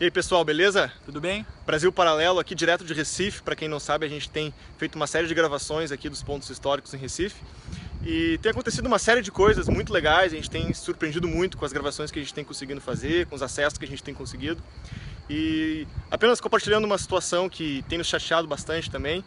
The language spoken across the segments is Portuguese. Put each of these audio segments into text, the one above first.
E aí pessoal, beleza? Tudo bem? Brasil Paralelo aqui direto de Recife. Para quem não sabe, a gente tem feito uma série de gravações aqui dos pontos históricos em Recife. E tem acontecido uma série de coisas muito legais, a gente tem se surpreendido muito com as gravações que a gente tem conseguido fazer, com os acessos que a gente tem conseguido. E apenas compartilhando uma situação que tem nos chateado bastante também,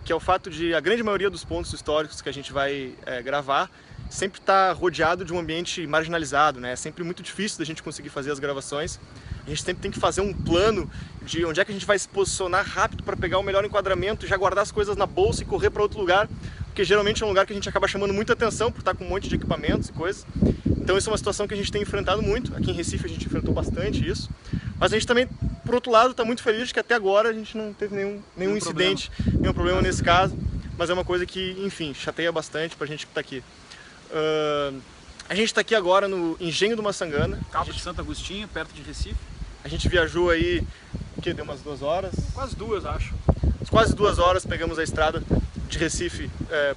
que é o fato de a grande maioria dos pontos históricos que a gente vai gravar sempre está rodeado de um ambiente marginalizado, né? É sempre muito difícil da gente conseguir fazer as gravações. A gente sempre tem que fazer um plano de onde é que a gente vai se posicionar rápido para pegar o melhor enquadramento, já guardar as coisas na bolsa e correr para outro lugar, porque geralmente é um lugar que a gente acaba chamando muita atenção por estar com um monte de equipamentos e coisas. Então isso é uma situação que a gente tem enfrentado muito. Aqui em Recife a gente enfrentou bastante isso. Mas a gente também, por outro lado, está muito feliz de que até agora a gente não teve nenhum incidente, nenhum problema nesse caso. Mas é uma coisa que, enfim, chateia bastante pra gente que está aqui. A gente está aqui agora no Engenho do Maçangana. Cabo de Santo Agostinho, perto de Recife. A gente viajou aí, o que? Deu umas 2 horas? Quase 2, acho. Quase 2 horas pegamos a estrada de Recife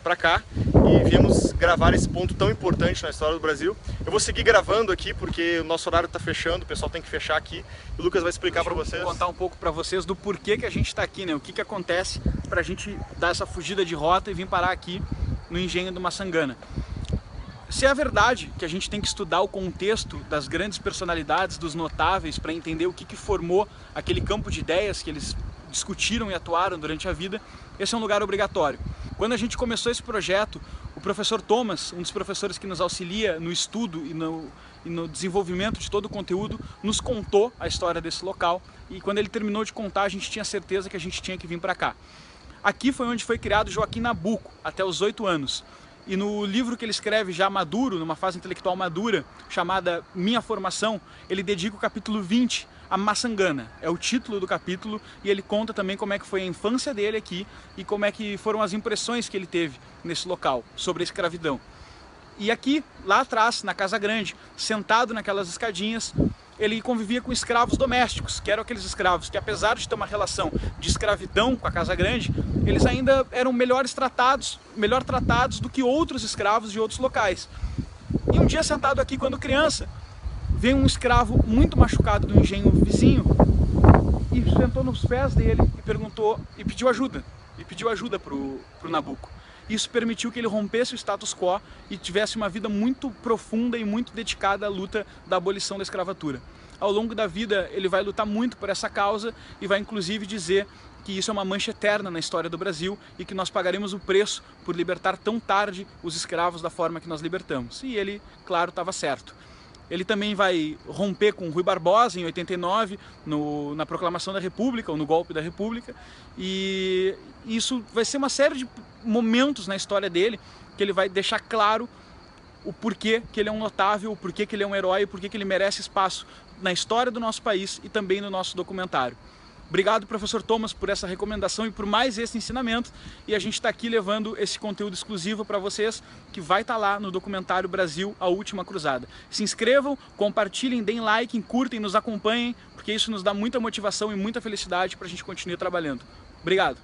para cá e viemos gravar esse ponto tão importante na história do Brasil. Eu vou seguir gravando aqui porque o nosso horário está fechando, o pessoal tem que fechar aqui. E o Lucas vai explicar para vocês. Vou contar um pouco para vocês do porquê que a gente está aqui, né? O que acontece para a gente dar essa fugida de rota e vir parar aqui no Engenho do Maçangana. Se é verdade que a gente tem que estudar o contexto das grandes personalidades, dos notáveis, para entender o que formou aquele campo de ideias que eles discutiram e atuaram durante a vida, esse é um lugar obrigatório. Quando a gente começou esse projeto, o professor Thomas, um dos professores que nos auxilia no estudo e no desenvolvimento de todo o conteúdo, nos contou a história desse local, e quando ele terminou de contar, a gente tinha certeza que a gente tinha que vir para cá. Aqui foi onde foi criado Joaquim Nabuco, até os 8 anos. E no livro que ele escreve já maduro, numa fase intelectual madura, chamada Minha Formação, ele dedica o capítulo 20 a Maçangana. É o título do capítulo e ele conta também como é que foi a infância dele aqui e como é que foram as impressões que ele teve nesse local sobre a escravidão. E aqui, lá atrás, na Casa Grande, sentado naquelas escadinhas, ele convivia com escravos domésticos, que eram aqueles escravos que, apesar de ter uma relação de escravidão com a Casa Grande, eles ainda eram melhor tratados do que outros escravos de outros locais. E um dia, sentado aqui quando criança, veio um escravo muito machucado do engenho vizinho e sentou nos pés dele e perguntou, e pediu ajuda pro Nabuco. Isso permitiu que ele rompesse o status quo e tivesse uma vida muito profunda e muito dedicada à luta da abolição da escravatura. Ao longo da vida ele vai lutar muito por essa causa e vai inclusive dizer que isso é uma mancha eterna na história do Brasil e que nós pagaremos o preço por libertar tão tarde os escravos da forma que nós libertamos. E ele, claro, estava certo. Ele também vai romper com Rui Barbosa em 89, na proclamação da República, ou no golpe da República, e isso vai ser uma série de momentos na história dele que ele vai deixar claro o porquê que ele é um notável, o porquê que ele é um herói, o porquê que ele merece espaço na história do nosso país e também no nosso documentário. Obrigado, professor Thomas, por essa recomendação e por mais esse ensinamento. E a gente está aqui levando esse conteúdo exclusivo para vocês, que vai estar lá no documentário Brasil, A Última Cruzada. Se inscrevam, compartilhem, deem like, curtem, nos acompanhem, porque isso nos dá muita motivação e muita felicidade para a gente continuar trabalhando. Obrigado!